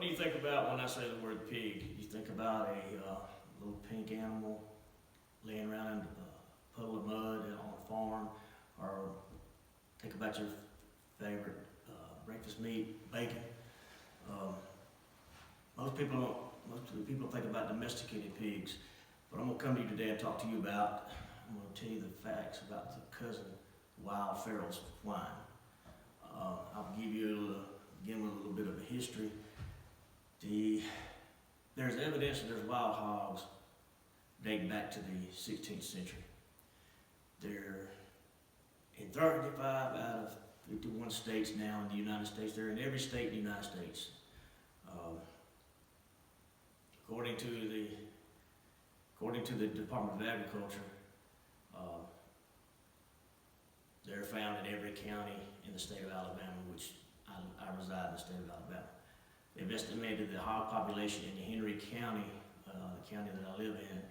do you think about when I say the word pig? You think about a little pink animal laying around in a puddle of mud on a farm, or think about your favorite breakfast meat, bacon. Most people think about domesticated pigs, but I'm going to come to you today and talk to you about. I'm going to tell you the facts about the cousin wild feral swine. I'll give you again with a little bit of a history. There's evidence that there's wild hogs dating back to the 16th century. They're in 35 out of 51 states now in the United States. They're in every state in the United States. According to the Department of Agriculture, they're found in every county in the state of Alabama, which I reside in the state of Alabama. They've estimated the hog population in Henry County, the county that I live in,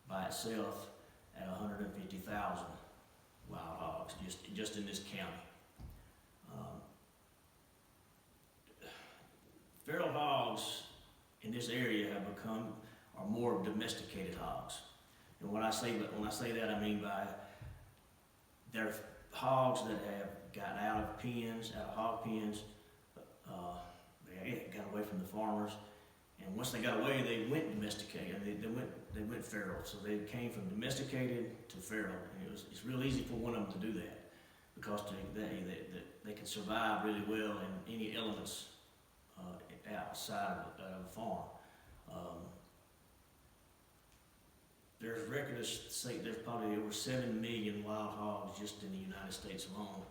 by itself at 150,000 wild hogs, just in this county. Feral hogs in this area are more domesticated hogs. And when I say that, I mean by they're hogs that have got out of hog pens. They got away from the farmers, and once they got away, they went domesticated. They went feral. So they came from domesticated to feral, and it's real easy for one of them to do that because they can survive really well in any elements outside of a farm. There's records say there's probably over 7 million wild hogs just in the United States alone.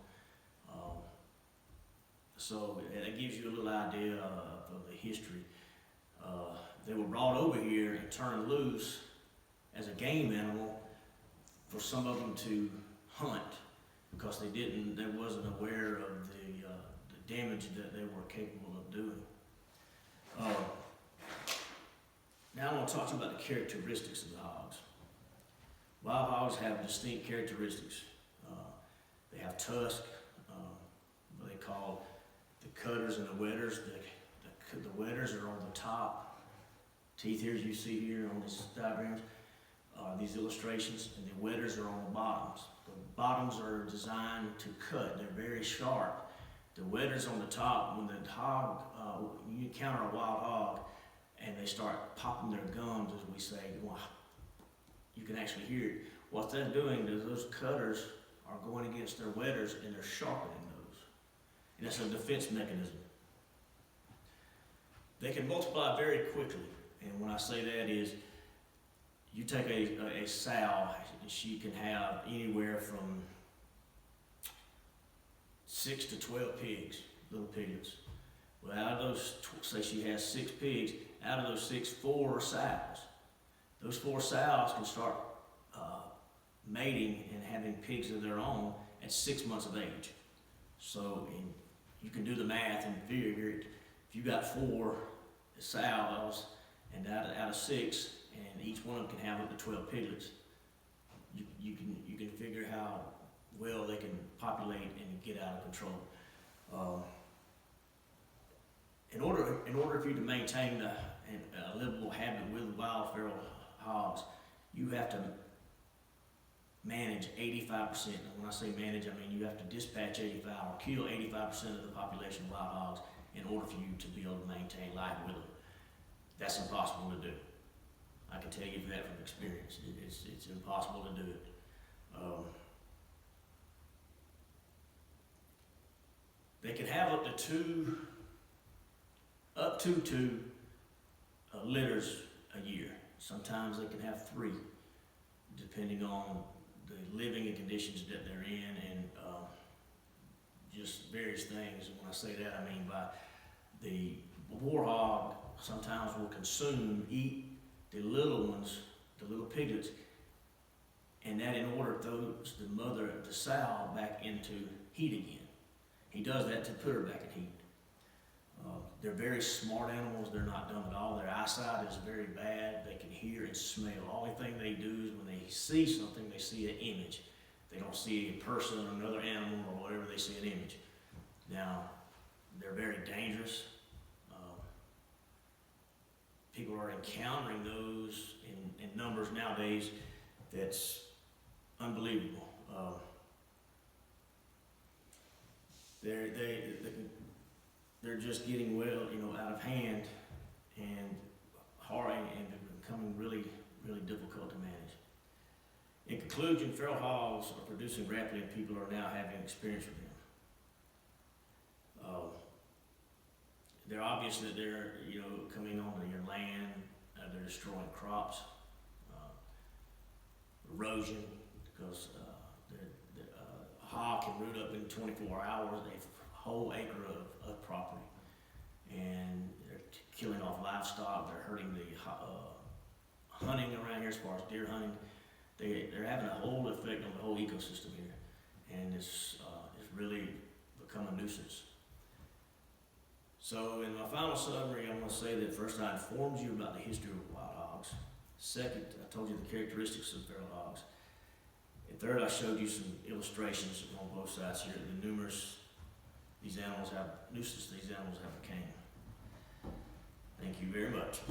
So that gives you a little idea of the history. They were brought over here and turned loose as a game animal for some of them to hunt because they wasn't aware of the damage that they were capable of doing. Now I want to talk to you about the characteristics of the hogs. Wild hogs have distinct characteristics. They have tusk, what they call the cutters and the wetters. The wetters are on the top. Teeth here, as you see here on these diagrams, these illustrations, and the wetters are on the bottoms. The bottoms are designed to cut. They're very sharp. The wetters on the top, when the hog, you encounter a wild hog, and they start popping their gums, as we say, wow, you can actually hear it. What they're doing is those cutters are going against their wetters, and they're sharpening those. And that's a defense mechanism. They can multiply very quickly, and when I say that is, you take a sow, she can have anywhere from 6 to 12 pigs, little piglets. Well, out of those, say she has 6 pigs, out of those 6, 4 are sows. Those 4 sows can start mating and having pigs of their own at 6 months of age. So you can do the math and figure it. If you got 4 sows and out of 6, and each one of them can have up to 12 piglets, you can figure how well they can populate and get out of control. In order for you to maintain a livable habit with wild feral hogs, you have to manage 85%. And when I say manage, I mean you have to dispatch 85 or kill 85% of the population of wild hogs in order for you to be able to maintain life with them. That's impossible to do. I can tell you that from experience. It's impossible to do it. They can have up to two litters a year. Sometimes they can have 3, depending on the living conditions that they're in and just various things. And when I say that, I mean by the war hog sometimes will eat the little ones, the little piglets, and that in order throws the sow back into heat again. He does that to put her back in heat. They're very smart animals. They're not dumb at all. Their eyesight is very bad. They can hear and smell. The only thing they do is when they see something, they see an image. They don't see a person or another animal or whatever, they see an image. Now, they're very dangerous. people are encountering those in numbers nowadays that's unbelievable. They're just getting out of hand and hard and becoming really, really difficult to manage. In conclusion, feral hogs are producing rapidly, and people are now having experience with them. They're obvious that they're coming onto your land. They're destroying crops, erosion, because a hog can root up in 24 hours a whole acre of property, and they're killing off livestock. They're hurting the hunting around here as far as deer hunting. They're having a whole effect on the whole ecosystem here, and it's really become a nuisance. So in my final summary, I'm going to say that first I informed you about the history of wild hogs. Second, I told you the characteristics of feral hogs. And third, I showed you some illustrations on both sides here, the nuisance these animals have became. Thank you very much.